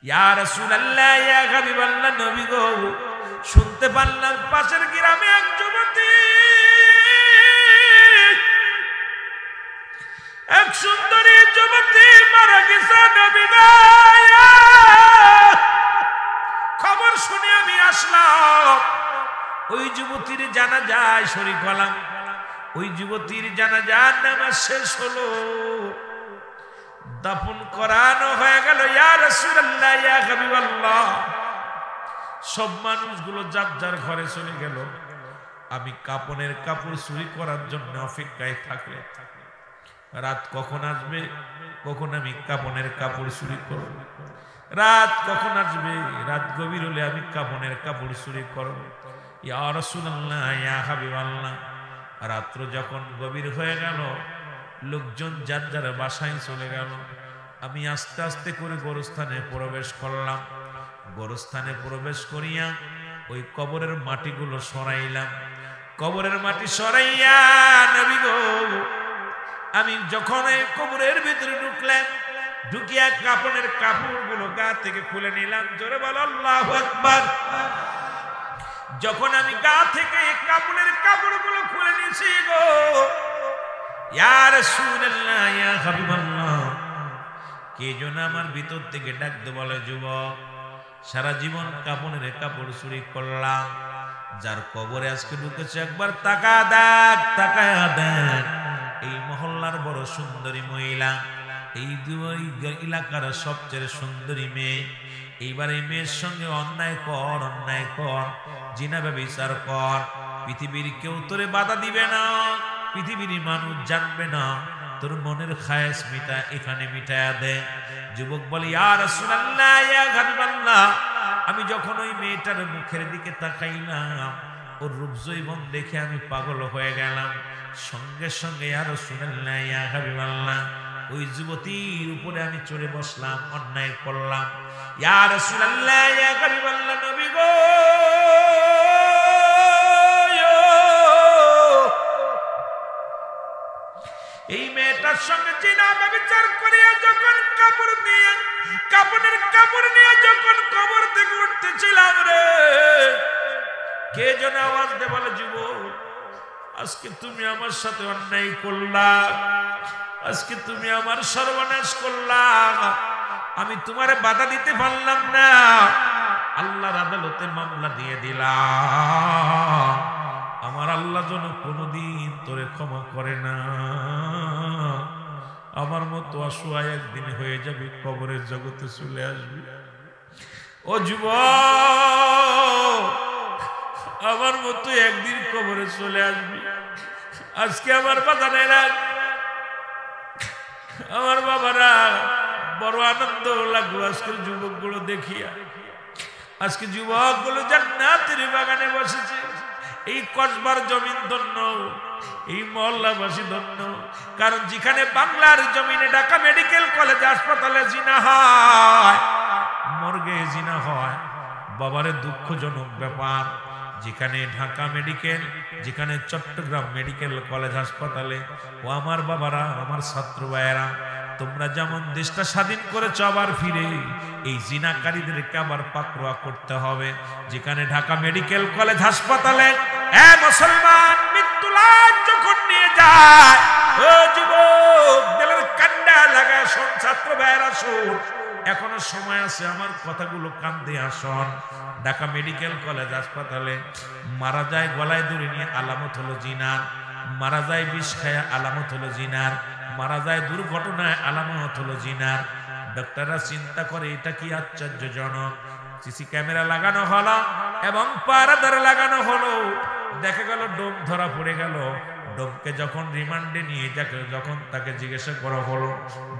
ইয়া রাসূলুল্লাহ, ইয়া হাবিবাল্লাহ, নবী গো, শুনতে পারলাম পাশের গ্রামে এক যুবতী, এক সুন্দরী যুবতী মারা গেছে নবী গো। খবর শুনে আমি আসলাম, ওই যুবতীর জানাজায় শরীক হলাম। ওই যুবতীর জানাজার নামাজ শেষ হলো, দাফন করানো হয়ে গেল। ইয়া রাসূলুল্লাহ, ইয়া হাবিবাল্লাহ, সব মানুষগুলো যার যার ঘরে চলে গেল। আমি কাপনের কাপড় চুরি করার জন্য অপেক্ষায় থাকলে, রাত কখন আসবে, কখন আমি কাপনের কাপড় চুরি করব। রাত কখন আসবে, রাত গভীর হলে আমি কাপনের কাপড় চুরি করব। ইয়া রাসূলুল্লাহ, ইয়া হাবিবাল্লাহ, রাত্র যখন গভীর হয়ে গেল, লোকজন যার যার বাসায় চলে গেল। আমি আস্তে আস্তে করে গোরস্থানে প্রবেশ করলাম। গোরস্থানে প্রবেশ করিয়া ওই কবরের মাটিগুলো সরাইলাম। কবরের মাটি সরাইয়া নবী গো, আমি যখন এই কবরের ভিতরে ঢুকলাম, ঢুকিয়া কাপড়ের কাপড়গুলো গা থেকে খুলে নিলাম। জোরে বল আল্লাহু আকবার। যখন আমি গা থেকে কাপড়ের কাপড়গুলো খুলে নিয়েছি গো, ইয়া রাসূলুল্লাহ, ইয়া হাবিবাল্লাহ, কে যেন আমার ভিতর থেকে ডাকতে বলে, যুবক, সারা জীবন কাপড়ের কাপড় চুরি করলাম, যার কবরে আজকে ঢুকেছে একবার তাকা দেখ, তাকায় দেখ। এই মহল্লার বড় সুন্দরী মহিলা, এই দুই এলাকার সবচেয়ে সুন্দরী মেয়ে। এইবার এই মেয়ের সঙ্গে অন্যায় কর, অন্যায় কর, জিনা ব্যভিচার কর, পৃথিবীর কেউ তোরে বাধা দিবে না, পৃথিবীর মানুষ জানবে না, তোর মনের খায়েশ মিটা এখানে মিটায়া দে। যুবক বলে, ইয়া রাসূলুল্লাহ, ইয়া হাবিবাল্লাহ, আমি যখন ওই মেয়েটার মুখের দিকে তাকাইলাম, ওর রূপ যৌবন দেখে আমি পাগল হয়ে গেলাম। সঙ্গে সঙ্গে ইয়া রাসূলুল্লাহ, ইয়া হাবিবাল্লাহ, ওই যুবতীর উপরে আমি চড়ে বসলাম, অন্যায় করলাম। ইয়া রাসূলুল্লাহ, ইয়া হাবিবাল্লাহ, নবী গো, এই মেয়েটার সঙ্গে জিনা ব্যভিচার করিয়া যখন কাপড় নিয়ে, কাপড়ের কাপড় নিয়ে যখন কবর থেকে উঠতেছিলাম রে, কে যেন আওয়াজ দে বলে, যুবক, আজকে তুমি আমার সাথে অন্যায় করলা, আজকে তুমি আমার সর্বনাশ করলা, আমি তোমারে বাধা দিতে পারলাম না, আল্লাহর আদালতে মামলা দিয়ে দিলাম। আমার আল্লাহ যেন কোনোদিন তোরে ক্ষমা করে না। আমার মতো অসহায় একদিন হয়ে যাবে, কবরের জগতে চলে আসবি। ও যুবক, আমার মতো একদিন কবরে চলে আসবি। আজকে আমার বাজারেরা, আমার বাবারা বড় আনন্দ লাগলো আজকের যুবকগুলো দেখিয়া। আজকে যুবকগুলো জান্নাতের বাগানে বসেছে। এই কসবার জমিন ধন্য, এই মহল্লাবাসী ধন্য, কারণ যেখানে বাংলার জমিনে ঢাকা মেডিকেল কলেজ হাসপাতালে জিনা হয়, মর্গে জিনা হয়, বাবারে দুঃখজনক ব্যাপার। যেখানে ঢাকা মেডিকেল, যেখানে চট্টগ্রাম মেডিকেল কলেজ হাসপাতালে, ও আমার বাবারা, আমার ছাত্র ভাইয়েরা, তোমরা যেমন দেশটা স্বাধীন করেছ, আবার ফিরে এই জিনাকারীদেরকে আবার পাকড়াও করতে হবে। যেখানে ঢাকা মেডিকেল কলেজ হাসপাতালে মুসলমান মৃত্যু লাশ যখন নিয়ে যায়, ও যুবক, দিলের কান্ডা লাগা শোন, ছাত্র ভাইয়েরা শোন, এখনো সময় আছে, আমার কথাগুলো কান দিয়ে আসন। ঢাকা মেডিকেল কলেজ হাসপাতালে মারা যায় গলায় দড়ি নিয়ে, আলামত হলো জিনার। মারা যায় বিষ খায়া, আলামত হলো জিনার। মারা যায় দুর্ঘটনায়, আলামত হলো জিনার। ডাক্তাররা চিন্তা করে এটা কি আশ্চর্যজনক। সিসি ক্যামেরা লাগানো হলো এবং পারাদার লাগানো হলো, দেখা গেল ডোম ধরা পড়ে গেল। ডোমকে যখন রিমান্ডে নিয়ে যখন তাকে জিজ্ঞাসা করা হলো,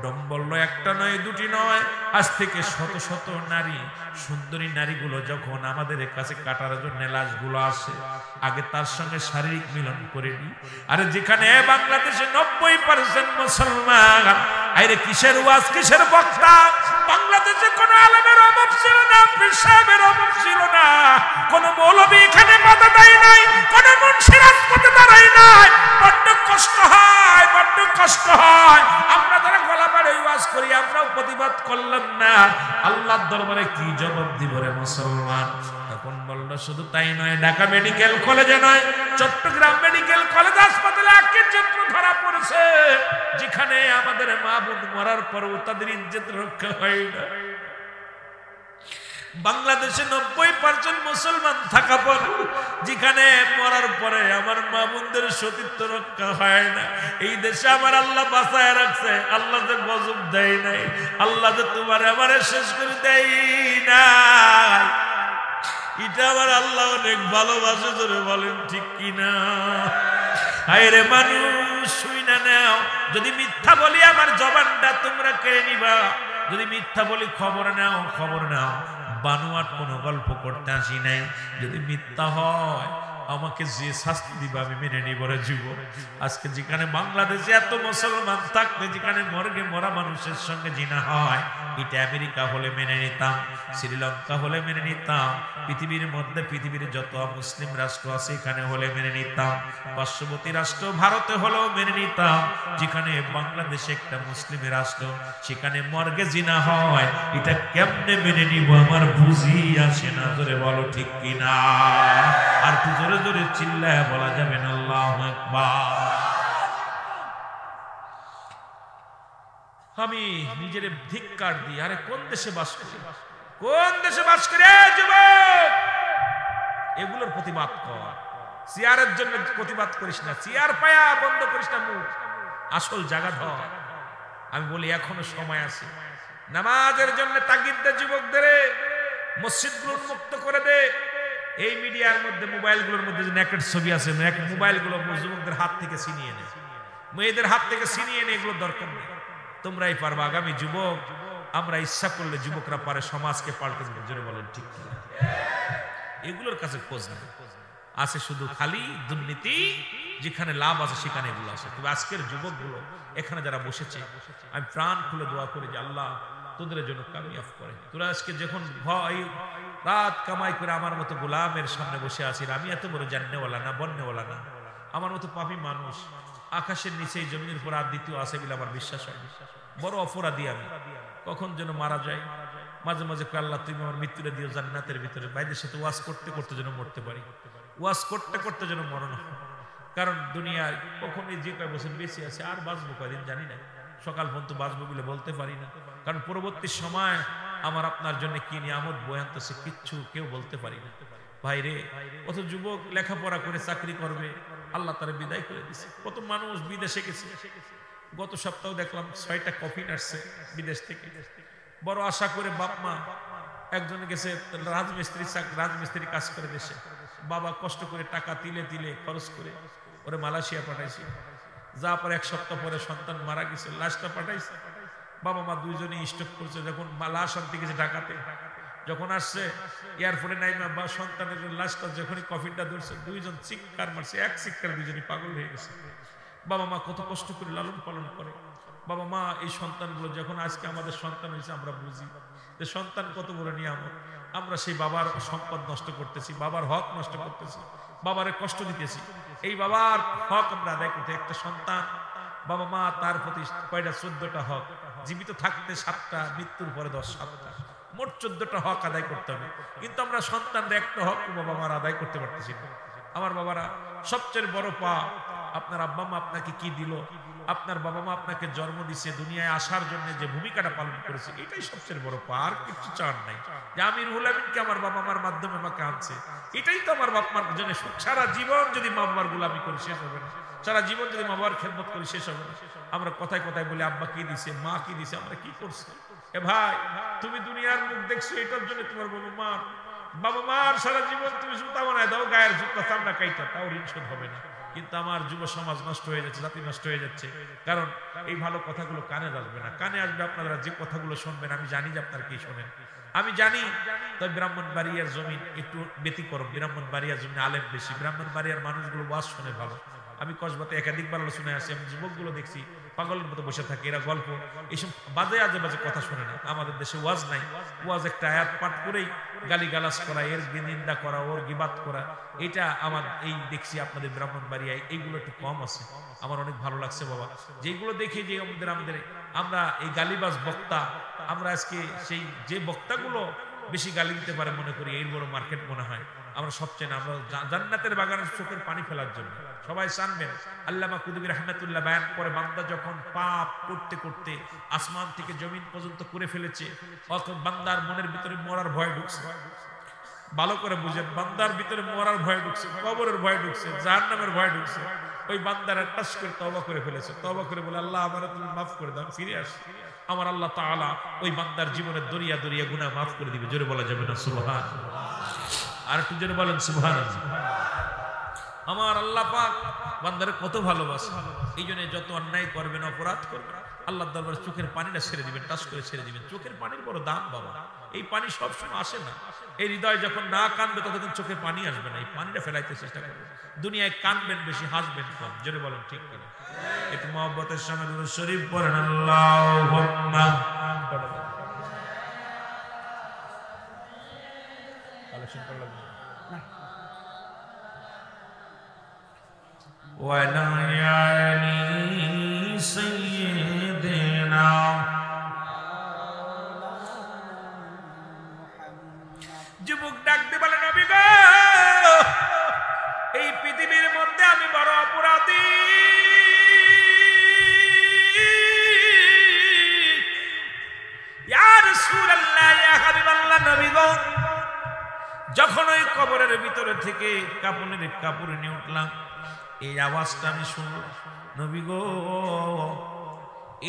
ডোম বলল, একটা নয়, দুটি নয়, আজ থেকে শত শত নারী, সুন্দরী নারীগুলো যখন আমাদের কাছে কাটার জন্য লাশগুলো আসে, আগে তার সঙ্গে শারীরিক মিলন করে নি। আরে যেখানে বাংলাদেশে 90% মুসলমান, আরে কিসের ওয়াজ, কিসের বক্তা? বাংলাদেশে কোনো আলেমের অভাব ছিল না, পীর সাহেবের অভাব ছিল না, কোনো মৌলবী এখানে বাধা দেয় নাই, কোনো মুন্সি রাজপথে দাঁড়ায় নাই। বড্ড কষ্ট হয়, বড্ড কষ্ট হয়। আমরা যারা গলা বাড়ে ওই ওয়াজ করি, আমরাও প্রতিবাদ করলাম না, আল্লাহর দরবারে কি জবাব দিব রে মুসলমান? তখন বলল শুধু তাই নয়, ঢাকা মেডিকেল কলেজে নয়, চট্টগ্রাম মেডিকেল কলেজ হাসপাতালে আজকের চিত্র ধরা পড়েছে, যেখানে আমাদের মা বোন মরার পরেও তাদের ইজ্জত রক্ষা হয় না। বাংলাদেশে 90% মুসলমান থাকা পর যেখানে মরার পরে আমার মা বোনদের সতীত্ব রক্ষা হয় না। এই দেশে আমার আল্লাহ বাঁচায় রাখছে, আল্লাহ যে গজব দেয় নাই, আল্লাহ যে তোমার আমারে শেষ করে দেয় না, এটা আমার আল্লাহ অনেক ভালোবাসে, জোরে বলেন ঠিক কিনা? হায় রে মানুষ, শুই না নাও, যদি মিথ্যা বলি আমার জবানটা তোমরা কেড়ে নিবা, যদি মিথ্যা বলি খবর নাও, খবর নাও। বানোয়াট কোনো গল্প করতে আসি নাই, যদি মিথ্যা হয় আমাকে যে শাস্তি দিবা আমি মেনে নিব রে যুবক। আজকে যেখানে বাংলাদেশে এত মুসলমান থাকতে, যেখানে মর্গে মরা মানুষের সঙ্গে জিনা হয়, এটা আমেরিকা হলে মেনে নিতাম, শ্রীলঙ্কা হলে মেনে নিতাম, পৃথিবীর মধ্যে পৃথিবীর যত মুসলিম রাষ্ট্র আছে এখানে হলে মেনে নিতাম, পার্শ্ববর্তী রাষ্ট্র ভারতে হলেও মেনে নিতাম। যেখানে বাংলাদেশে একটা মুসলিম রাষ্ট্র, সেখানে মর্গে জিনা হয়, এটা কেমনে মেনে নিব আমার বুঝি আসে না, জোরে বলো ঠিক কিনা? আর তুই জোরে জোরে চিল্লায় বলা যাবে না আল্লাহু আকবার। আমি নিজের ধিক্কার দিই, আরে কোন দেশে বাস করি, কোন দেশে বাস করি যুবক? এগুলোর প্রতিবাদ কর, চেয়ারের জন্য প্রতিবাদ করিস না, চেয়ার পায়া বন্ধ করিস না মুখ, আসল জায়গা ধর। আমি বলি এখনো সময় আছে, নামাজের জন্য তাগিদ দে যুবকদের, মসজিদগুলো উন্মুক্ত করে দে। এই মিডিয়ার মধ্যে মোবাইলগুলোর মধ্যে যে নেকেট ছবি আছে, মোবাইলগুলো যুবকদের হাত থেকে ছিনিয়ে নে, মেয়েদের হাত থেকে ছিনিয়ে নে, এগুলো দরকার নেই। তোমরাই পারবা, আগামী যুবক আমরা ইচ্ছা করলে যুবকরা পারে সমাজকে পাল্টে দিতে, জোরে বলেন ঠিক কি? এগুলোর কাছে খোঁজ নেই, আছে শুধু খালি দুর্নীতি, যেখানে লাভ আছে সেখানে এগুলো আছে। তবে আজকের যুবকগুলো এখানে যারা বসেছে, আমি প্রাণ খুলে দোয়া করি যে আল্লাহ তোদের জন্য কামিয়াব করে। তোরা আজকে যখন ভয় রাত কামাই করে আমার মতো গোলামের সামনে বসে আছি, আমি এত বড় জান্নেওয়ালা না, বন্নেওয়ালা না, আমার মতো পাপী মানুষ, আকাশের নিচে জমির উপর আর দ্বিতীয় আছে বলে আমার বিশ্বাস হয়। বড় অপরাধী আমি, কখন যেন মারা যায়, মাঝে মাঝে আল্লাহ তুমি আমার মৃত্যুটা দিও জান্নাতের ভিতরে, বাইরের সাথে ওয়াজ করতে করতে যেন মরতে পারি, ওয়াজ করতে করতে যেন মরণ হয়। কারণ দুনিয়ায় কখন এই যে কয় বছর বেশি আছে, আর বাঁচবো কয়দিন জানি না, সকাল পর্যন্ত বাঁচবো বলে বলতে পারি না, কারণ পরবর্তী সময় আমার আপনার জন্য কি নিয়ামত বয়ে আনতেছে কিচ্ছু কেউ বলতে পারি না। ভাইরে, কত যুবক লেখাপড়া করে চাকরি করবে, আল্লাহ তারা বিদায় করে দিছে। কত মানুষ বিদেশে গেছে, গত সপ্তাহ দেখলাম 6টা কফিন আসছে বিদেশ থেকে, বড় আশা করে বাপ মা, একজনে গেছে রাজমিস্ত্রি কাজ করে দেশে, বাবা কষ্ট করে টাকা তিলে তিলে খরচ করে ওরে মালয়েশিয়া পাঠাইছে, যা পরে 1 সপ্তাহ পরে সন্তান মারা গেছে, লাশটা পাঠাইছে, বাবা মা দুইজনেই স্ট্রোক করছে। যখন লাশ আনতে গেছে ঢাকাতে, যখন আসছে এয়ারপোর্টে নাইমা বা সন্তানের লাশটা যখনই কফিনটা ধরছে, দুইজন চিৎকার মারছে, এক চিৎকার দুইজনই পাগল হয়ে গেছে। বাবা মা কত কষ্ট করে লালন পালন করে, বাবা মা এই সন্তানগুলো যখন আজকে আমাদের সন্তান হয়েছে, আমরা বুঝি যে সন্তান কত বড় নিয়ামত। আমরা সেই বাবার সম্পদ নষ্ট করতেছি, বাবার হক নষ্ট করতেছি, বাবারে কষ্ট দিতেছি। এই বাবার হক আমরা আদায় করতে, একটা সন্তান বাবা মা তার প্রতি কয়টা 14টা হক, জীবিত থাকতে 7টা, মৃত্যুর পরে 7টা, মোট 14টা হক আদায় করতে হবে। কিন্তু আমরা সন্তানরা একটা হক বাবা মার আদায় করতে পারতেছি না। আমার বাবারা সবচেয়ে বড় পা, আপনার আব্বা মা আপনাকে কি দিল, আপনার বাবা মা আপনাকে জন্ম দিছে, দুনিয়ায় আসার জন্য যে ভূমিকাটা পালন করেছে, এটাই সবচেয়ে বড় পা, আর কিছু চান নাই। যে আমি রুহুল আমিনকে আমার বাবা মার মাধ্যমে আমাকে আনছে, এটাই তো আমার বাপ মার জন্য। সারা জীবন যদি মা বাবার গোলামি করি শেষ হবে না, সারা জীবন যদি মা বাবার খেদমত করি শেষ হবে না। আমরা কথায় কথায় বলি আব্বা কি দিছে, মা কি দিছে, আমরা কি করছি? এ ভাই, তুমি দুনিয়ার মুখ দেখছো, এটার জন্য তোমার বাবা মার সারা জীবন তুমি জুতা বানায় দাও, গায়ের জুতা চামড়া কাইটা, তাও ঋণ শোধ হবে না। কিন্তু আমার যুব সমাজ নষ্ট হয়ে যাচ্ছে, জাতি নষ্ট হয়ে যাচ্ছে, কারণ এই ভালো কথাগুলো কানে আসবে না। কানে আসবে আপনারা যে কথাগুলো শুনবেন, আমি জানি যে আপনারা কি শোনেন, আমি জানি। তবে ব্রাহ্মণবাড়িয়ার জমিন একটু ব্যতিক্রম, ব্রাহ্মণবাড়িয়ার জমিন আলেম বেশি, ব্রাহ্মণবাড়িয়ার মানুষগুলো ওয়াজ শুনে ভালো। আমি কসবাতে একাধিকবার শুনে আসছি, আমি যুবকগুলো দেখছি পাগলের মতো বসে থাকে, এরা গল্প এইসব বাজে আজে বাজে কথা শোনে না। আমাদের দেশে ওয়াজ নাই, ওয়াজ একটা আয়াত পাঠ করেই গালিগালাজ করা, এর নিন্দা করা, ওর গিবাত করা, এটা আমার এই দেখছি আপনাদের ব্রাহ্মণবাড়িয়ায় এইগুলো একটু কম আছে। আমার অনেক ভালো লাগছে বাবা, যেগুলো দেখে যে আমরা এই গালিবাজ বক্তা, আমরা আজকে সেই যে বক্তাগুলো বেশি গালি দিতে পারে মনে করি এর বড় মার্কেট মনে হয়। আমরা সবচেয়ে না, আমরা জান্নাতের বাগানের চোখের পানি ফেলার জন্য সবাই জানবেন। আল্লামা কুতুবী রাহমাতুল্লাহ বয়ান করে, বান্দা যখন পাপ করতে করতে আসমান থেকে জমিন পর্যন্ত করে ফেলেছে, তখন বান্দার মনের ভিতরে মরার ভয় ঢুকছে। ভালো করে বুঝেন, বান্দার ভিতরে মরার ভয় ঢুকছে, কবরের ভয় ঢুকছে, জাহান্নামের ভয় ঢুকছে। ওই বান্দারা টাস করে তওবা করে ফেলেছে, তওবা করে বলে আল্লাহ আমারে তুমি মাফ করে দাও, ফিরে আসি। আমার আল্লাহ তাআলা ওই বান্দার জীবনের দরিয়া দরিয়া গুনাহ মাফ করে দিবে। জোরে বলা যাবে না সুবহানাল্লাহ? আর একটু জোরে বলেন সুবহানাল্লাহ। আমার আল্লাহ পাক বান্দারে কত ভালোবাসে, এই জন্য যত অন্যায় করবেন, অপরাধ করবেন, আল্লাহর দরবারে চোখের পানিটা ছেড়ে দিবেন, টাস করে ছেড়ে দিবেন। চোখের পানির বড় দাম বাবা, এই পানি সবসময় আসে না। এই হৃদয় যখন না কাঁদবে ততক্ষণ চোখের পানি আসবে না। এই পানিটা ফেলাইতে চেষ্টা করবেন। দুনিয়ায় কাঁদবেন বেশি, হাসবেন কম। জোরে বলেন ঠিক কিনা? একটু মহব্বতের সঙ্গে দুরূদ শরীফ পড়েন। আল্লাহুম্মা ওয়ালা আলি সাইয়্যিদিনা। যুবক ডাক দিয়ে বলে, নবী গো, এই পৃথিবীর মধ্যে আমি বড় অপরাধী। ইয়া রাসূলুল্লাহ, ইয়া হাবিবাল্লাহ, নবী গো, যখন ওই কবরের ভিতরে থেকে কাপড়ের কাপড় নিয়ে উঠলাম, এই আওয়াজটা আমি শুনলাম, নবী গো,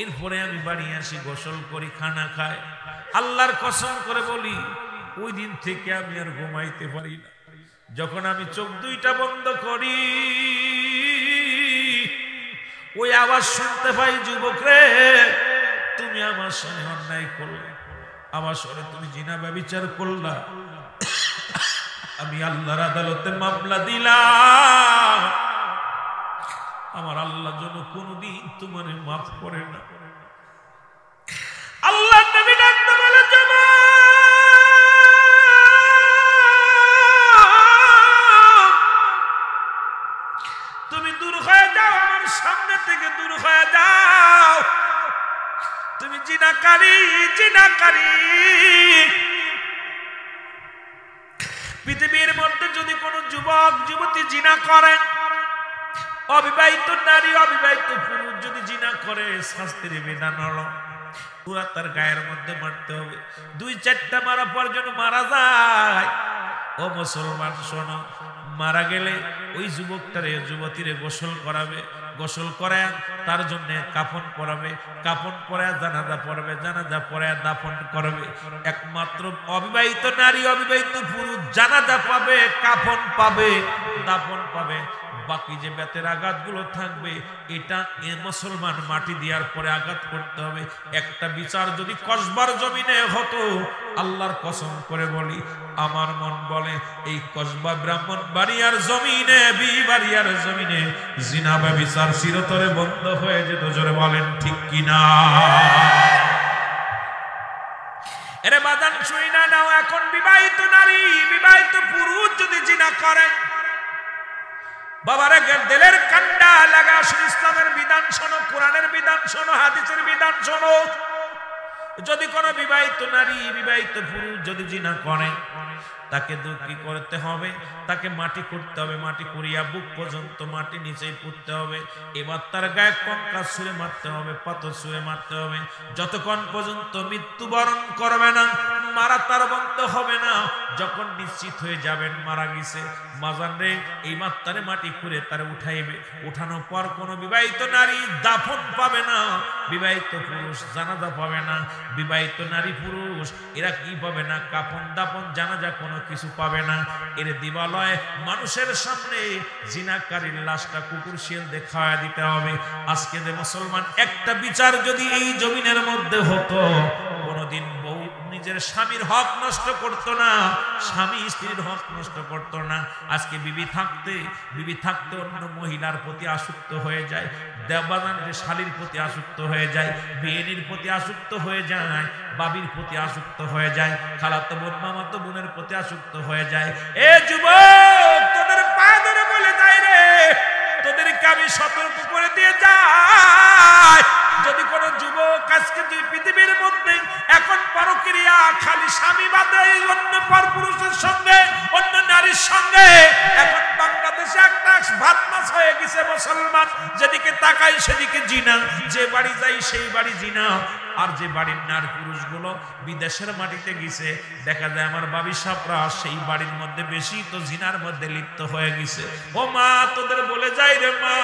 এরপরে আমি বাড়ি আসি, গোসল করি, খানা খাই। আল্লাহর কসম করে বলি, ওই দিন থেকে আমি আর ঘুমাইতে পারি না। যখন আমি চোখ দুইটা বন্ধ করি, ওই আওয়াজ শুনতে পাই, যুবক রে, তুমি আমার সঙ্গে অন্যায় করলে, আমার সঙ্গে তুমি জিনা ব্যভিচার করলা, আমি আল্লাহর আদালতে মামলা দিলাম। আমার আল্লাহ যেন কোনদিন তোমার মাফ করে না। আল্লাহ নবী ডাকতে বলে, তুমি দূর হয়ে যাও, আমার সামনে থেকে দূর হয়ে যাও। তুমি জিনাকারী, জিনাকারী। পৃথিবীর মধ্যে যদি কোনো যুবক যুবতী জিনা করেন, অবিবাহিত নারী অবিবাহিত পুরুষ যদি জিনা করে, শাস্তির বিধান হলো পুরা তার গায়ের মধ্যে মারতে হবে। 2-4টা মারা পর যেন মারা যায়। ও মুসলমান শোনো, মারা গেলে ওই যুবকটারে যুবতীরে গোসল করাবে, গোসল করায় তার জন্য কাফন পরাবে, কাফন পরায় জানাজা পড়বে, জানাজা পড়ায় দাফন করবে। একমাত্র অবিবাহিত নারী অবিবাহিত পুরুষ জানাজা পাবে, কাফন পাবে, দাফন পাবে। বাকি যে বেতের আঘাতগুলো থাকবে, এটা মুসলমান মাটি দেওয়ার পরে আঘাত করতে হবে। একটা বিচার যদি কসবার জমিনে হতো, আল্লাহর কসম করে বলি, আমার মন বলে এই কসবা ব্রাহ্মণবাড়িয়ার জমিনে, বিবাড়িয়ার জমিনে জিনা ব্যভিচার চিরতরে বন্ধ হয়ে যেত। জোরে বলেন ঠিক কিনা? এরে বাদান শুই না নাও, এখন বিবাহিত নারী বিবাহিত পুরুষ যদি জিনা করেন, বাবারে দিলের কান্ডা লাগা, ইসলামের বিধান শোনো, কোরআনের বিধান শোনো, হাদিসের বিধান শোনো। যদি কোনো বিবাহিত নারী বিবাহিত পুরুষ যদি জিনা করে, তাকে কি করতে হবে? তাকে মাটি করতে হবে, মাটি করিয়া বুক পর্যন্ত মাটি নিচেই পুঁততে হবে। এবার তার গায়ে কঙ্কা ছুঁড়ে মারতে হবে, পাথর ছুঁড়ে মারতে হবে, যতক্ষণ পর্যন্ত মৃত্যুবরণ করবে না, মারা তার বন্ধ হবে না। যখন নিশ্চিত হয়ে যাবেন মারা গেছে, মাজান রে, এই মাত্রারে মাটি করে তারে উঠাইবে। উঠানোর পর কোনো বিবাহিত নারী দাফন পাবে না, বিবাহিত পুরুষ জানাজা পাবে না। বিবাহিত নারী পুরুষ এরা কি পাবে না? কাফন, দাফন, জানাজা কোনো কিছু পাবে না। এর দিবালয় মানুষের সামনে জিনাকারীর লাশটা কুকুর শিয়াল দেখায় দিতে হবে। আজকে যে মুসলমান, একটা বিচার যদি এই জমিনের মধ্যে হতো, কোনদিন বউ নিজের স্বামীর হক নষ্ট করতো না, স্বামী স্ত্রীর হক নষ্ট করতো না। আজকে বিবি থাকতে অন্য মহিলার প্রতি আসক্ত হয়ে যায়, দেববাজানের শালীর প্রতি আসক্ত হয়ে যায়, বিয়েনির প্রতি আসক্ত হয়ে যায়, বাবির প্রতি আসক্ত হয়ে যায়, খালাতো বোন মামাতো বোনের প্রতি আসক্ত হয়ে যায়। এ যুবক, তোদের পায়ে ধরে বলে যাই রে, তোদেরকে আমি সতর্ক করে দিয়ে যাই, যদি কোন যুবক আজকে যে পৃথিবীর মধ্যে এখন পরক্রিয়া খালি স্বামী বাদে অন্য পরপুরুষের সঙ্গে, অন্য নারীর সঙ্গে, এখন বাংলাদেশে একটা ভাতমাছ হয়ে গেছে মুসলমান, যেদিকে তাকাই সেদিকে জিনা, যে বাড়ি যাই সেই বাড়ি জিনা। আর যে বাড়ির নারী পুরুষগুলো বিদেশের মাটিতে গেছে, দেখা যায় আমার বাবি সাপরা সেই বাড়ির মধ্যে বেশি তো জিনার মধ্যে লিপ্ত হয়ে গেছে। ও মা, তোদের বলে যাই রে মা,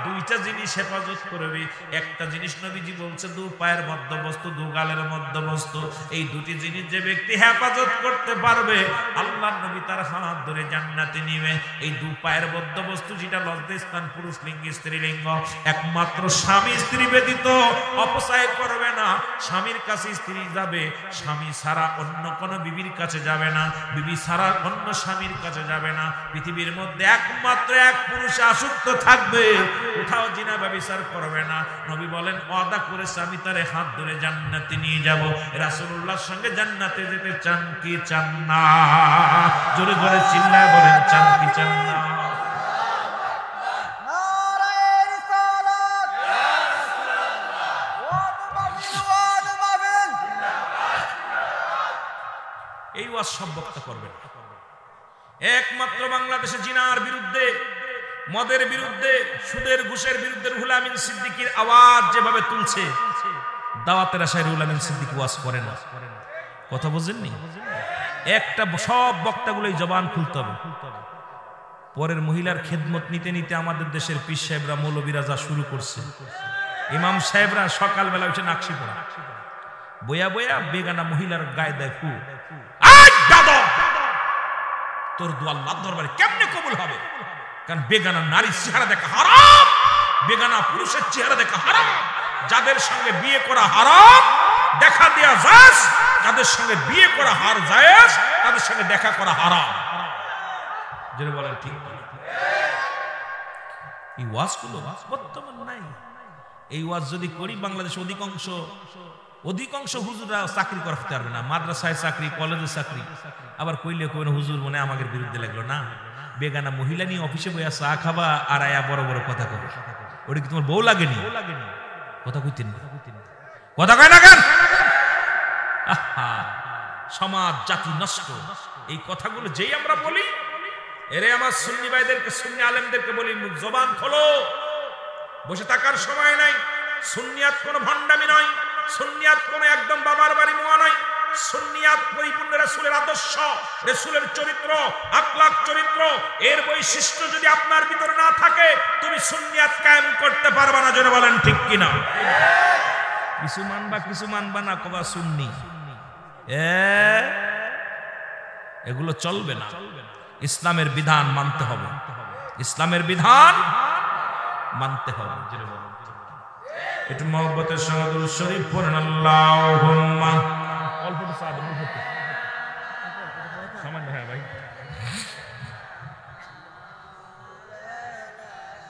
দুইটা জিনিস হেফাজত করবি। একটা জিনিস নবীজি বলছে, দু পায়ের মধ্যবস্তু, দু গালের মধ্যবস্তু, এই দুটি জিনিস যে ব্যক্তি হেফাজত করতে পারবে, আল্লাহর নবী তার হাত ধরে জান্নাতে নিবে। এই দু পায়ের মধ্যবস্তু যেটা লজ্জাস্থান, পুরুষ লিঙ্গ স্ত্রীলিঙ্গ, একমাত্র স্বামী স্ত্রী ব্যতীত অপচয় করবে না। স্বামীর কাছে স্ত্রী যাবে, স্বামী ছাড়া অন্য কোন বিবির কাছে যাবে না, বিবি ছাড়া অন্য স্বামীর কাছে যাবে না। পৃথিবীর মধ্যে একমাত্র এক পুরুষে আসক্ত থাকবে, কোথাও জিনা ব্যভিচার করবে না। নবী বলেন, ওয়াদা করেছে আমি তারে হাত ধরে জান্নাতে নিয়ে যাব। রাসূলুল্লাহর সঙ্গে জান্নাতে যেতে চান কি চান না? জোরে জোরে চিল্লায় বলেন, চান কি চান না? এই ওয়াজ সব বক্তা করবেন। একমাত্র বাংলাদেশে জিনার বিরুদ্ধে, মদের বিরুদ্ধে, সুদের ঘুষের বিরুদ্ধে রুহুল আমিন সিদ্দিকীর আওয়াজ যেভাবে তুলছে, দাওয়াতের আশায় রুহুল আমিন সিদ্দিকী ওয়াজ করে না। কথা বুঝেননি? একটা সব বক্তাগুলোই জবান খুলতে হবে। পরের মহিলার খেদমত নিতে নিতে আমাদের দেশের পীর সাহেবরা, মৌলবীরা যা শুরু করছে, ইমাম সাহেবরা সকালবেলা উঠে নাকশি পড়া, বয়া বয়া বেগানা মহিলার গায়ে দেয় ফু। তোর দোয়া আল্লাহর দরবারে কেমনে কবুল হবে? কারণ বেগানা নারীর চেহারা দেখা হারাম, বেগানা পুরুষের চেহারা দেখা হারাম। যাদের সঙ্গে বিয়ে করা হারাম, দেখা দেয়া জায়েজ, যাদের সঙ্গে বিয়ে করা হার জায়েজ, তাদের সঙ্গে দেখা করা হারাম। যেটা বলেন ঠিক। এই ওয়াজগুলো বর্তমান নাই। এই ওয়াজ যদি করি, বাংলাদেশে অধিকাংশ হুজুররা চাকরি করতে পারবে না। মাদ্রাসায় চাকরি, কলেজে চাকরি, আবার কইলে কইন হুজুর মনে আমাদের বিরুদ্ধে লাগলো না। বেগানা মহিলা নিয়ে অফিসে বইয়া চা খাবা আর আয়া বড় বড় কথা কবে। ওটা কি তোমার বউ লাগেনি? কথা কইতেন, কথা কয় না কেন? সমাজ জাতি নষ্ট। এই কথাগুলো যেই আমরা বলি, এরে আমার সুন্নি ভাইদেরকে, সুন্নি আলেমদেরকে বলি, জবান খোলো, বসে থাকার সময় নাই। সুন্নিয়াত কোনো ভণ্ডামি নয়, সুন্নিয়াত কোনো একদম বাবার বাড়ি মোয়া নয়। সুন্নিয়াত পরিপূর্ণ রাসূলের আদর্শ, রাসূলের চরিত্র, আখলাক চরিত্র, এর বৈশিষ্ট্য যদি আপনার ভিতরে না থাকে, তুমি সুন্নিয়াত কায়েম করতে পারবে না। জোরে বলেন ঠিক কিনা? কিছু মানবা না, কবা সুন্নি, এগুলো চলবে না। ইসলামের বিধান মানতে হবে, ইসলামের বিধান মানতে হবে। একটু মহব্বতের সঙ্গে দুরূদ শরীফ পড়েন। আল্লাহুম্মা, অল্প একটু সাদা মুহূর্তে সামান্য। হ্যাঁ ভাই,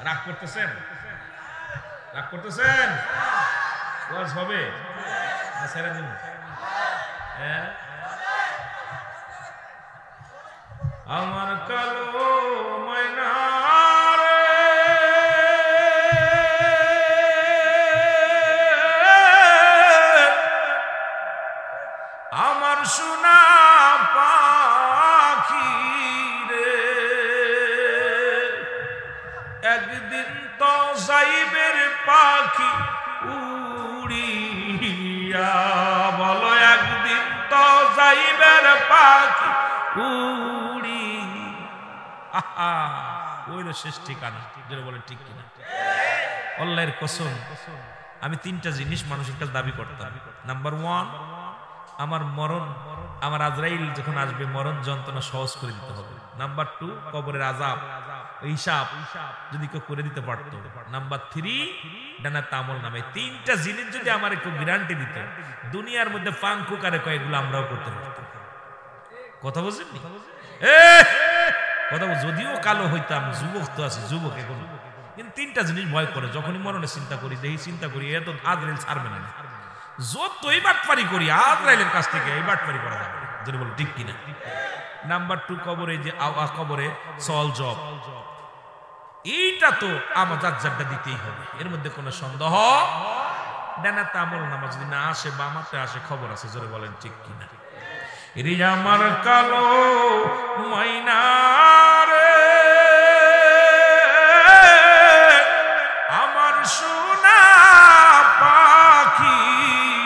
রাগ করতেছেন? ওয়াজ হবে না ছেড়ে দিন? আমার কালো ময়না সোনা পাখি রে, একদিন তো যাইবের পাখি উড়িয়া। বলো, একদিন তো যাইবের পাখি উড়ি। আহা, ওইলো শেষ ঠিকানা। যেটা বলেন ঠিক কিনা? আল্লাহর কসম, আমি তিনটা জিনিস মানুষের কাছে দাবি করতাম। নাম্বার 1, আমার মরণ, আমার আজরাইল যখন আসবে, মরণ যন্ত্রণা সহজ করে দিতে হবে। নাম্বার 2, কবরের আযাব হিসাব যদি কেউ করে দিতে পারতো। নাম্বার 3 ডানাতে আমল নামে। 3টা জিনিস যদি আমার একটু গ্যারান্টি দিত, দুনিয়ার মধ্যে ফাঙ্কু কারে কয় এগুলো আমরাও করতে পারতাম। কথা বুঝেন নি? কথা যদিও কালো হইতাম, যুবক তো আছে, যুবক এখন, কিন্তু 3টা জিনিস ভয় করে। যখনই মরণে চিন্তা করি, দেখি চিন্তা করি এ তো আজরাইল ছাড়বে না, যতই বাটপারি করি আজরাইলের কাছ থেকে এই বাটপারি করা যাবে না, যদি বলো ঠিক কিনা। নাম্বার 2 কবরে যে কবরে সওয়াল জব, এইটা তো আমার জাজ্জারটা দিতেই হবে, এর মধ্যে কোনো সন্দেহ। ডানাতে আমল নামা যদি না আসে, বামাতে আসে, খবর আছে, জোরে বলেন ঠিক কিনা। রে আমার কালো ময়না রে, আমার সোনা পাখি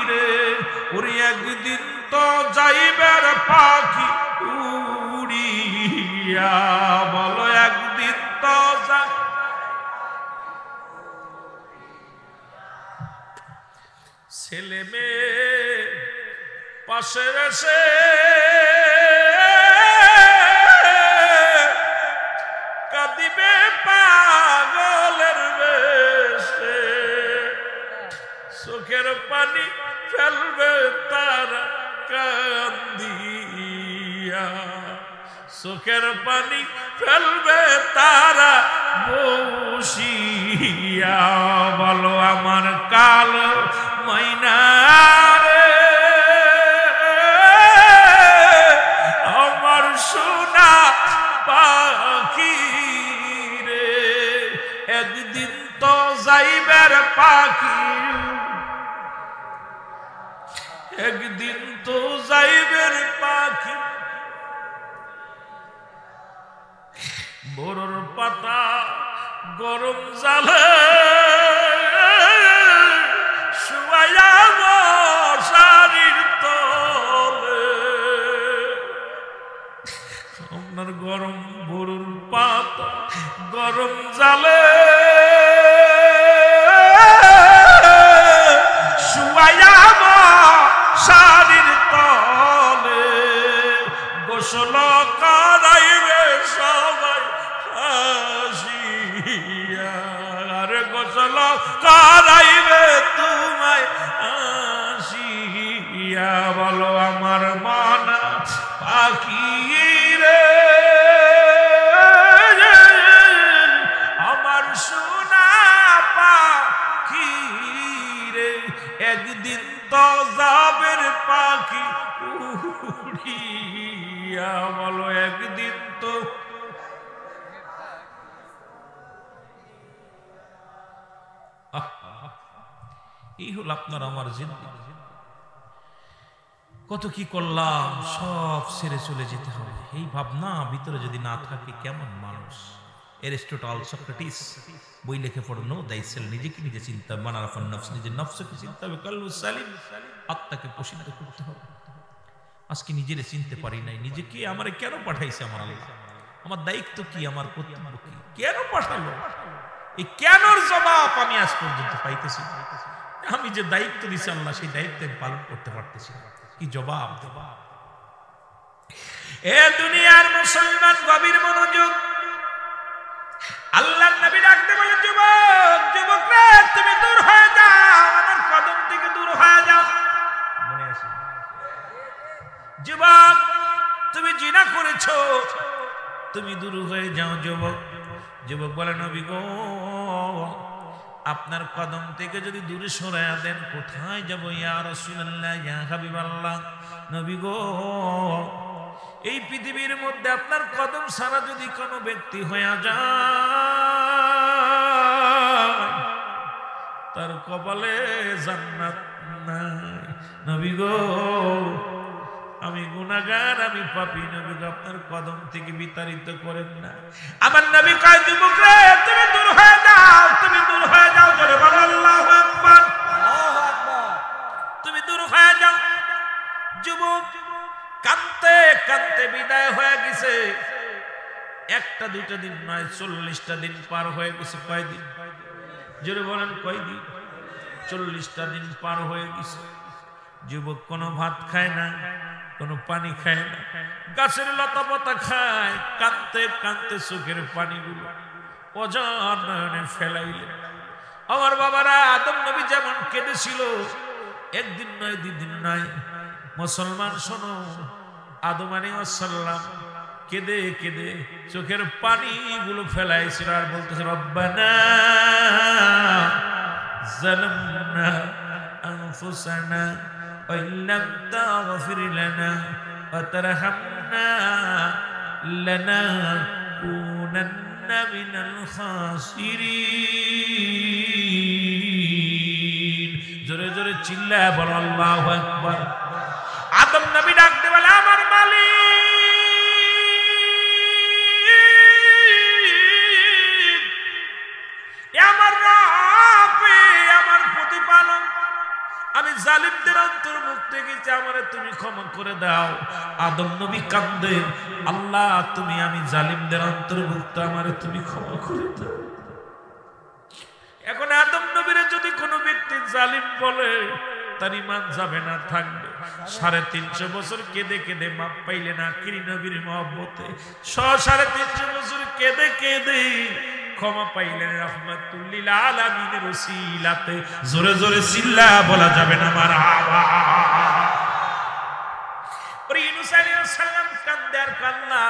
রে, ওরে একদিন তো যাইবার পাখি উড়িয়া, বলো একদিন তো ছেলে মেয়ে পাশে এসে কাঁদিবে পাগলের বেশে, চোখের পানি ফেলবে তারা কান্দিয়া, চোখের পানি ফেলবে তারা বসিয়া, বলো আমার কালো ময়না রে, আমার সোনা পাখি রে, একদিন তো যাইবার পাখি, একদিন তো যাইবার পাখি, বড়র পাতা গরম জালে শুয়াইয়া মশারির তলে, আপনার গরম বড়র পাতা গরম জালে শুয়াইয়া মশারির তলে, গোসল করাইবে সবাই হাসিয়া, আরে গোসল করাইবে তোমায় হাসিয়া, বলো আমার মানা পাখি রে, আমার সোনা পাখি রে, একদিন তো যাবের পাখি উড়িয়া, বলো একদিন তো। এই হল আপনার আমার জিন্দেগি। কত কি করলাম, সব ছেড়ে চলে যেতে হবে, এই ভাবনা ভিতরে যদি না থাকে কেমন মানুষ। এরিস্টটল, সক্রেটিস বই লিখে পড়ো, নো দাইসেল, নিজেকে নিজে চিন্তা, মানারাফান নফস, নিজের নফসকে চিন্তা হবে, কালবু সালিম, আত্মাকে প্রসিদ্ধ করতে হবে। আজকে নিজেরে চিনতে পারি নাই, নিজেকে আমারে কেন পাঠাইছে আমার আল্লাহ, আমার দায়িত্ব কি, আমার কর্তব্য কি, কেন পাঠালো, এই কেনর জবাব আমি আজ পর্যন্ত পাইতেছি। আমি যে দায়িত্ব দিছি আল্লাহ, সেই দায়িত্ব আমি পালন করতে পারতেছি, কি জবাব দেব। এ দুনিয়ার মুসলমান গভীর মনোযোগ, আল্লাহর নবী ডাকতে বলে, যুবক, যুবক রে, তুমি দূর হয়ে যাও, আমার কদম থেকে দূর হয়ে যাও। মনে আছে? যুবক, তুমি জিনা করেছো, তুমি দূর হয়ে যাও। যুবক, যুবক বলে, নবী গো, আপনার কদম থেকে যদি দূরে সরায়া দেন, কোথায় যাব ইয়া রাসূলুল্লাহ, ইয়া হাবিবাল্লাহ। নবী গো, এই পৃথিবীর মধ্যে আপনার কদম ছাড়া যদি কোনো ব্যক্তি হয়ে যায়, তার কপালে জান্নাত নাই। নবী গো, আমি গুনাহগার, আমি পাপী, নবী গো, আপনার কদম থেকে বিতাড়িত করেন না। আমার নবী কয়, যুবক রে, তুমি দূর হয়ে যাও, তুমি দূর হয়ে যাও, জোরে বলো আল্লাহু আকবার, আল্লাহু আকবার, তুমি দূর হয়ে যাও। যুবক কাঁদতে কাঁদতে বিদায় হয়ে গেছে। একটা দুইটা দিন নয়, 40টা দিন পার হয়ে গেছে। কয়দিন? জোরে বলেন কয়দিন? 40টা দিন পার হয়ে গেছে। যুবক কোনো ভাত খায় না, কোনো পানি খায় না, গাছের লতা পাতা খায়, কাঁদতে কাঁদতে চোখের পানিগুলো অজান নয়নে ফেলাইলেন। আমার বাবারা, আদম নবী যেমন কেঁদেছিল, একদিন নয় দুদিন নয়, মুসলমান শোনো, আদম আলাইহিস সালাম কেঁদে কেঁদে চোখের পানিগুলো ফেলাইছিল আর বলতেছে, রব্বানা যালামনা আনফুসানা ওয়া ইল্লাম তাগফির লানা ওয়া তারহামনা লানাকুনান্না মিনাল খাসিরিন। জোরে জোরে চিল্লায় বলো আল্লাহু আকবার। আদম নবী ডাকতে বলে, আমার মালিক, আমার রব, আমার প্রতিপালক, আমি জালিমদের অন্তর্ভুক্ত গেছি, আমারে তুমি ক্ষমা করে দাও। আদম নবী কান্দে, আল্লাহ তুমি, আমি জালিমদের অন্তর্ভুক্ত, আমারে তুমি ক্ষমা করে দাও। এখন আদম নবীরে যদি কোনো ব্যক্তি জালিম বলে, তার ঈমান যাবে না, থাকবে। 350 বছর কেঁদে কেঁদে মাপ পাইলেন আখিরি নবীর মহব্বতে, 350 বছর কেঁদে কেঁদে ক্ষমা পাইলেন রাহমাতুল লিল আলামিনের ওসিলাতে। জোরে জোরে চিল্লা বলা যাবে না মারহাবা। ইউনূস আলাইহিস সালাম কান্দে আর কান্না,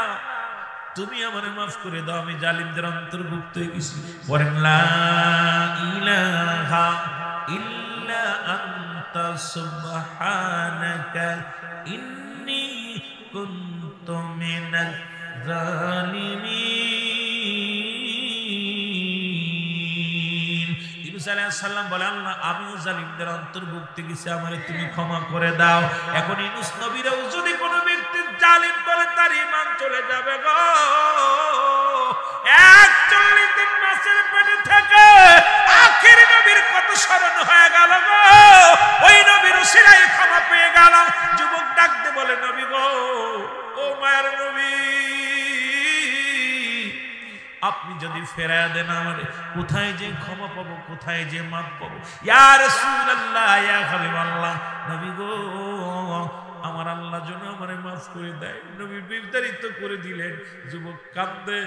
তুমি আমারে মাফ করে দাও, আমি জালিমদের অন্তর্ভুক্ত হয়ে গেছি। বলেন লা ইলাহা ইল্লা আনতা সুবহানাকা ইন্নী কুনতু মিনাজ জালিমিন। ইউনূস আলাইহিস সালাম বলে, আল্লাহ আমিও জালিমদের অন্তর্ভুক্ত গেছি, আমারে তুমি ক্ষমা করে দাও। এখন ইউনূস নবীরাও যদি কোনো ব্যক্তি জালিম বলে, তার ঈমান চলে যাবে গো। 41 দিন মাছের পেটে থেকে আখিরি নবীর কত স্মরণ হয়ে গেল গো, ওই নবীর উসিলায় ক্ষমা পেয়ে গেল। যুবক ডাকতে বলে, নবী গো, ও মায়ের নবী, আপনি যদি ফেরায় দেন আমারে, কোথায় যে ক্ষমা পাবো, কোথায় যে মাফ পাবো? ইয়া রাসূলুল্লাহ, ইয়া হাবিবাল্লাহ, নবী গো, আমার আল্লাহ যেন আমারে মাফ করে দেয়। নবী বিস্তারিত করে দিলেন। যুবক কাঁদে,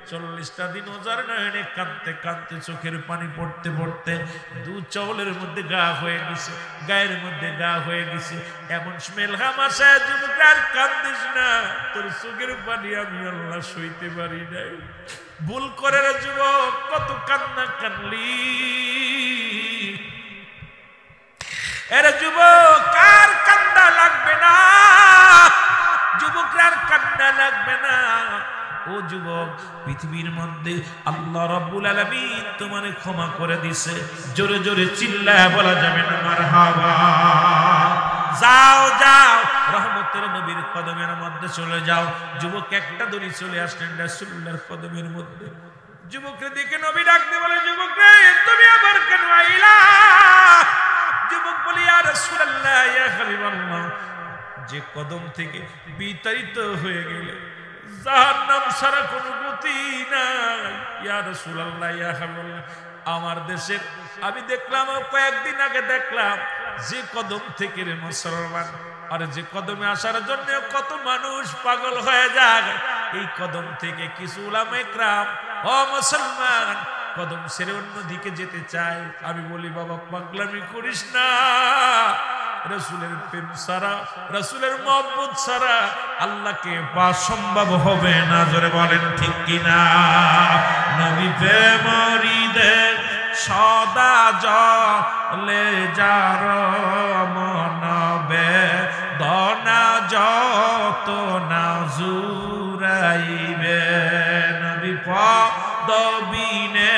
40টা দিন ওজার নয়নে কাঁদতে কাঁদতে চোখের পানি পড়তে পড়তে দু চাউলের মধ্যে গা হয়ে গেছে, গায়ের মধ্যে গা হয়ে গেছে। এমন স্মেল হামাশায় যুবক, আর কান্দিস না, তোর চোখের পানি আমি আল্লাহ সইতে পারি নাই। ভুল করে রে যুবক, কত কান্না কানলি। এরে যুবক, কার কান্না লাগবে না? যুবকরা কান্না লাগবে না। ও যুবক, পৃথিবীর মধ্যে আল্লাহ রাব্বুল আলামিন তোমারে ক্ষমা করে দিছে। জোরে জোরে চিল্লায় বলা যাবে না মারহাবা। যাও যাও, রহমতের নবীর কদমের মধ্যে চলে যাও। যুবক একটা দড়ি চলে আসলেন রাসূলুল্লাহর কদমের মধ্যে। যুবককে দেখে নবী ডাকতে বলে, যুবক রে, তুমি আবার কেন আইলা? যুবক বলি, ইয়া রাসূলুল্লাহ, ইয়া হাবিবাল্লাহ, যে কদম থেকে বিতাড়িত হয়ে গেলে জাহান্নাম ছাড়া কোনো গতি নাই। ইয়া রাসূলুল্লাহ, ইয়া হাবিবাল্লাহ, আমার দেশের আমি দেখলাম, কয়েকদিন আগে দেখলাম, যে কদম থেকে রে মুসলমান, আর যে কদমে আসার জন্য কত মানুষ পাগল হয়ে যায়, এই কদম থেকে কিছু উলামা ইকরাম, ও মুসলমান, কদম ছেড়ে অন্য দিকে যেতে চায়। আমি বলি, বাবা পাগলামি করিস না। রাসূলের প্রেম ছাড়া, রাসূলের মহব্বত ছাড়া আল্লাহকে পাওয়া সম্ভব হবে না। জোরে বলেন ঠিক কিনা? নবী প্রেমরিদের সদা জলে যার মনবে দনা যত না জুরাইবে, নবী পদবিনে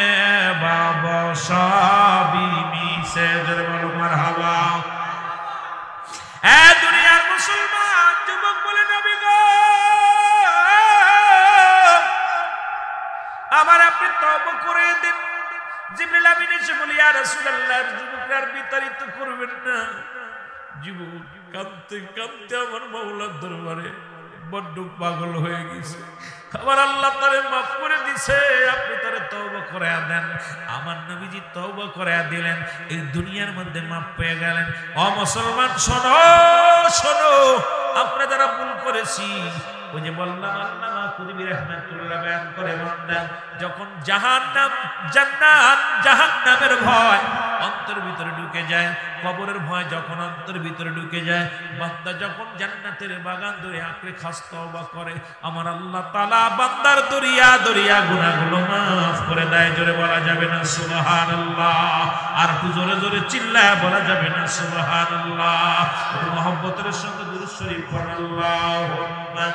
বাবা সবই মিশে। জোরে বলো মারহাবা। এ দুনিয়ার মুসলমান যুবক বলে, নবী গো, আমার আপনি তওবা করে দিন। জিবরিল আমিন এসে বলি, ইয়া রাসূলুল্লাহ, যুবকরা বিতাড়িত করবেন না। যুবক কাঁদতে কাঁদতে আমার মাওলার দরবারে বড্ড পাগল হয়ে গেছে। আমার আল্লাহ তারে মাফ করে দিছে, আপনি তারে তওবা করে দেন। আমার নবীজি তওবা করে দিলেন, এই দুনিয়ার মধ্যে মাফ পেয়ে গেলেন। ও মুসলমান শোনো শোনো, আমরা যারা ভুল করেছি, ওই যে বললাম আল্লামা কুতুবী রাহমাতুল্লাহ বয়ান করে বান্দা যখন জাহান্নাম জান্নাত জাহান্নামের ভয় অন্তর ভিতরে ঢুকে যায়, কবরের ভয় যখন অন্তর ভিতরে ঢুকে যায়, বান্দা যখন জান্নাতের বাগান ধরে আঁকড়ে খাস তওবা করে, আমার আল্লাহ তাআলা বান্দার দরিয়া দরিয়া গুনাহগুলো মাফ করে দেয়। জোরে বলা যাবে না সুবহানাল্লাহ? আর একটু জোরে জোরে চিল্লায় বলা যাবে না সুবহানাল্লাহ? একটু মহব্বতের সঙ্গে দুরূদ শরীফ পড়ুন আল্লাহুম্মা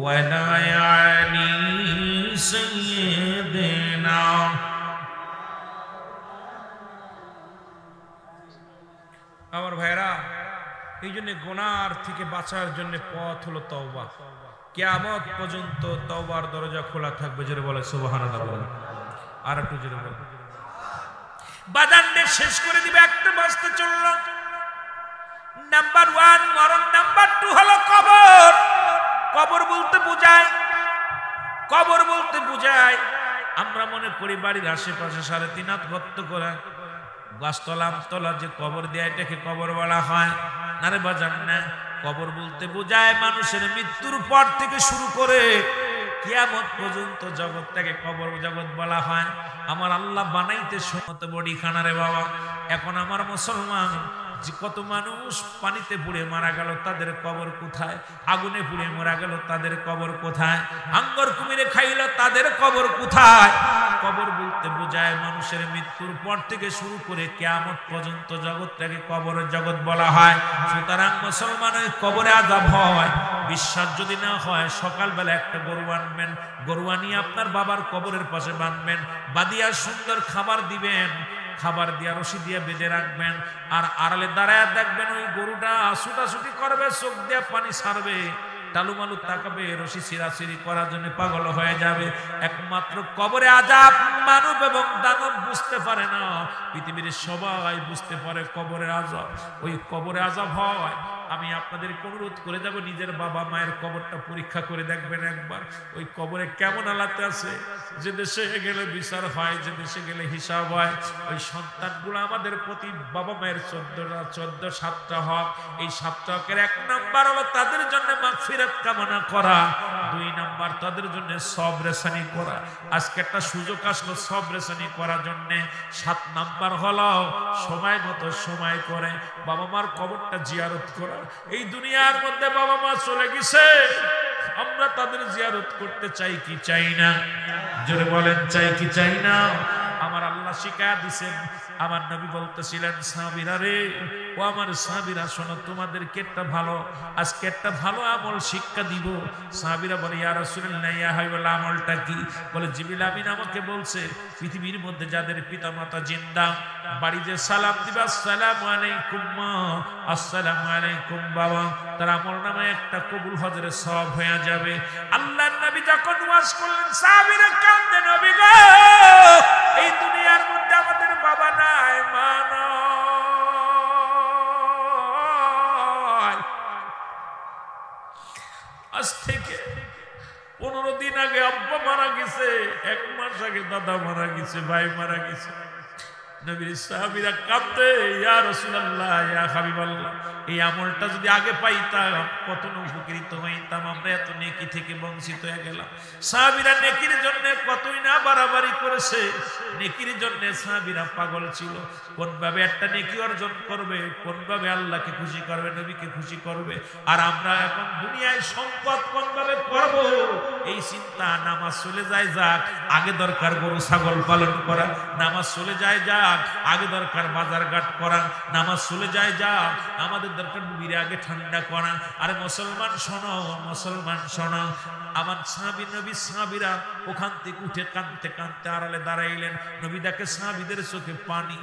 ওয়ালা আলি সাইয়্যিদিনা। আমার ভাইরা, এই জন্য গুনার থেকে বাঁচার জন্য পথ হলো তওবা। কিয়ামত পর্যন্ত তওবার দরজা খোলা থাকবে। জোরে বলে সুবহানাল্লাহ। আর একটু জোরে বলে। বাজানটা শেষ করে দিবে, একটা বাজতে চলল। নাম্বার 1 মরণ, নাম্বার 2 হলো কবর। কবর বলতে বোঝায়, কবর বলতে বোঝায় আমরা মনে করি বাড়ির আশেপাশে 3.5 হাত গর্ত করা, গাছতলা আমতলা যে কবর দেয় এটাকে কবর বলা হয়। না রে বাজান না, কবর বলতে বোঝায় মানুষের মৃত্যুর পর থেকে শুরু করে কিয়ামত পর্যন্ত জগৎটাকে কবর জগৎ বলা হয়। আমার আল্লাহ বানাইতে সমত বডি খানা রে বাবা। এখন আমার মুসলমান যে কত মানুষ পানিতে পুড়ে মারা গেল, তাদের কবর কোথায়? আগুনে পুড়ে মারা গেল, তাদের কবর কোথায়? আঙ্গর কুমিরে খাইল, তাদের কবর কোথায়? কবর বলতে বোঝায় মানুষের মৃত্যুর পর থেকে শুরু করে কিয়ামত পর্যন্ত জগৎটাকে কবরের জগৎ বলা হয়। সুতরাং মুসলমান ওই কবরে আযাব হয়। বিশ্বাস যদি না হয়, সকালবেলা একটা গরু আনবেন, গরু আনিয়ে আপনার বাবার কবরের পাশে বাঁধবেন, বাঁধিয়া সুন্দর খাবার দিবেন, খাবার দিয়া রশি দিয়ে বেঁধে রাখবেন, আর আড়ালে দাঁড়ায় দেখবেন ওই গরুটা ছুটাছুটি করবে, চোখ দিয়ে পানি ছাড়বে, টালুমালু তাকাবে, রশি ছিঁড়াছিঁড়ি করার জন্য পাগল হয়ে যাবে। একমাত্র কবরে আযাব মানব এবং দানব বুঝতে পারে না, পৃথিবীর সবাই বুঝতে পারে কবরের আযাব। ওই কবরে আযাব হয়। আমি আপনাদেরকে অনুরোধ করে যাব, নিজের বাবা মায়ের কবরটা পরীক্ষা করে দেখবেন একবার, ওই কবরে কেমন হালাতে আছে। যে দেশে গেলে বিচার হয়, যে দেশে গেলে হিসাব হয়, ওই সন্তানগুলো আমাদের প্রতি বাবা মায়ের 7টা হক। এই 7টা হকের 1 নাম্বার হলো তাদের জন্য মাগফিরাত কামনা করা, 2 নাম্বার তাদের জন্য সবরেসানি করা। আজকে একটা সুযোগ আসলো সবরেসানি করার জন্য। 7 নাম্বার হলো সময় মতো সময় করে বাবা মার কবরটা জিয়ারত করা। এই দুনিয়ার মধ্যে বাবা মা চলে গেছে, আমরা তাদের জিয়ারত করতে চাই কি চাই না? জোরে বলেন, চাই কি চাই না? আমার আল্লাহ শিক্ষা দিয়েছেন, আমার নবী বলতেছিলেন, সাহাবীরা রে, ও আমার সাহাবীরা শোনো, তোমাদেরকে একটা ভালো, আজকে একটা ভালো আমল শিক্ষা দিব। সাহাবীরা বলে, ইয়া রাসূলুল্লাহ, ইয়া হাবিবাল্লাহ, আমলটা কি? বলে, জিবরিল আমিন আমাকে বলছে, পৃথিবীর মধ্যে যাদের পিতামাতা জিন্দা, বাড়িতে সালাম দিবা, আসসালামু আলাইকুম মা, আসসালামু আলাইকুম বাবা, তার আমলনামে একটা কবুল হজরের সওয়াব হয়ে যাবে। আল্লাহর নবী যখন ওয়াজ করলেন, সাহাবীরা কাঁদে, নবী গো, এই দুনিয়ার মধ্যে আমাদের বাবা নাই, মা নাই। আজ থেকে 15 দিন আগে আব্বা মারা গেছে, 1 মাস আগে দাদা মারা গেছে, ভাই মারা গেছে। নবীর সাহাবীরা কাঁদতে, ইয়া রাসূলুল্লাহ, ইয়া হাবিবাল্লাহ, এই আমলটা যদি আগে পাইতাম কত উপকৃত হইতাম, আমরা এত নেকি থেকে বঞ্চিত হয়ে গেলাম। সাহাবীরা নেকির জন্য কতই না বাড়াবাড়ি করেছে, নেকির জন্য সাহাবীরা পাগল ছিল। কোন ভাবে একটা নেকি অর্জন করবে, কোন ভাবে আল্লাহকে খুশি করবে, নবীকে খুশি করবে। আর আমরা এখন দুনিয়ায় সম্পদ কোন ভাবে করব, এই চিন্তা। নামাজ চলে যায় যাক, আগে দরকার গরু ছাগল পালন করা। নামাজ চলে যায় যাক, আগে দরকার বাজার ঘাট করা। নামাজ চলে যায় যাক, আমাদের দরকার নবীর আগে ঠান্ডা করা। আরে মুসলমান শোনো, মুসলমান শোনো, আমার সাহাবী, নবী সাহাবীরা ওখান থেকে উঠে কাঁদতে কাঁদতে আড়ালে দাঁড়াইলেন। নবী দেখে সাহাবীদের চোখে পানি।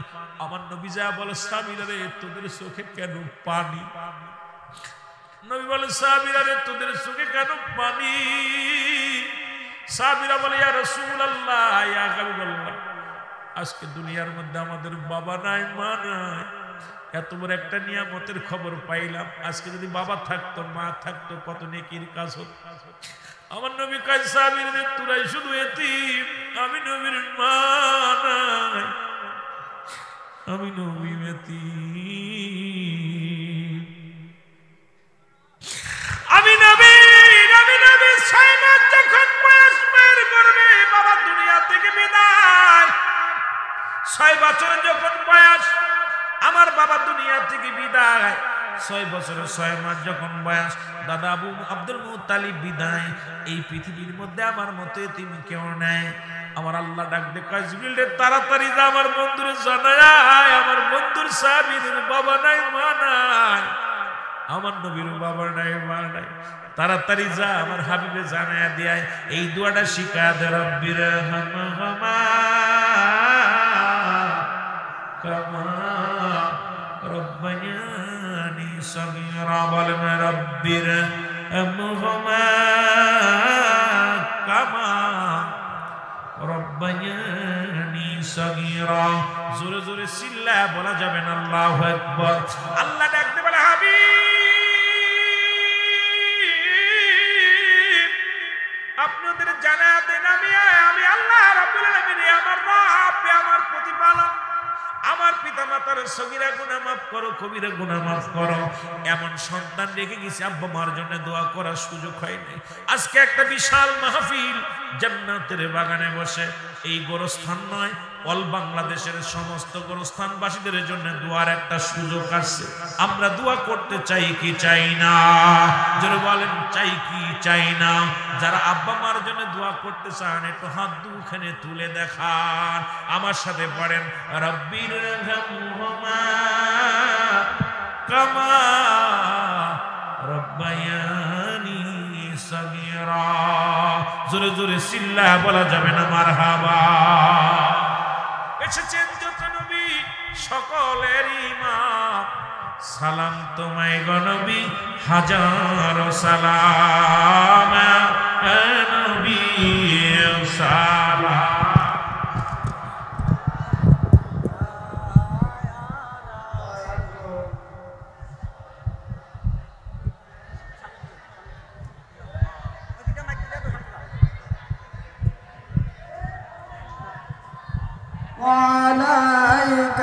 আমার নবী যা বলে, সাহাবীরা রে, তোদের চোখে কেন পানি? নবী বলে, সাহাবীরা রে, তোদের চোখে কেন পানি? সাহাবীরা বলে, ইয়া রাসূলুল্লাহ, ইয়া হাবিবাল্লাহ, আজকে দুনিয়ার মধ্যে আমাদের বাবা নাই, মা নাই, এত বড় একটা নিয়ামতের খবর পাইলাম। আজকে যদি বাবা থাকতো, মা থাকতো, কত নেকির কাজ হতো। আমার নবী কয় সাহাবীদের, তোরাই শুধু এতিম, আমি নবীর মা নাই, আমি নবী এতিম। আমি নবী 6 মাস যখন বয়স বের করবে, বাবা দুনিয়া থেকে বিদায়। 6 বছর যখন বয়স, আমার বাবা দুনিয়া থেকে বিদায়। 6 বছর 6 মাস যখন বয়স, দাদা আবু আব্দুল মুত্তালিব বিদায়। এই পৃথিবীর মধ্যে আমার মতো এতিম কেউ নাই। আমার আল্লাহ ডাক দে, কয় জিবরিল রে, তাড়াতাড়ি যা আমার বন্ধুরে জানায়, আমার বন্ধুর সাহাবীদের বাবা নাই, মা নাই, আমার নবীর বাবা নাই, মা নাই। তাড়াতাড়ি যা আমার হাবিবে জানায়া দিয়ায় এই দোয়াটা শিখা দে, রব্বির হামহুমা কামা রব্বায়ানি সগীরা। বলেন রব্বির হামহুমা কামা রব্বায়ানি সগীরা। জোরে জোরে চিল্লা বলা যাবে না আল্লাহু আকবার। আল্লাহ ডাকতে বলে, হাবিব আপনাদের জানা দেন, আমি আল্লাহ রাব্বুল আলামিন, আমার রব, আমার প্রতিপালক, আমার পিতামাতার সগীরা গুনাহ মাফ করো, কবিরা গুনাহ মাফ করো। এমন সন্তান রেখে গেছি আব্বা মার জন্য দোয়া করার সুযোগ হয় নাই। আজকে একটা বিশাল মাহফিল জান্নাতের বাগানে বসে, এই গোরস্থান নয়, অল বাংলাদেশের সমস্ত গোরস্থানবাসীদের জন্য দোয়ার একটা সুযোগ আসছে। আমরা দোয়া করতে চাই কি চাই না? যারা বলেন চাই কি চাই না? যারা আব্বা মার জন্য দোয়া করতে চান একটু হাত দুখানে তুলে দেখান। আমার সাথে পড়েন, রব্বির হামহুমা কামা রব্বায়ানি সগীরা। জোরে জোরে চিল্লা বলা যাবে না মারহাবা। এসেছেন যত নবী সকলেরই ইমাম, সালাম তোমায় গো নবী, হাজারো সালাম নবী সালাম। وعليك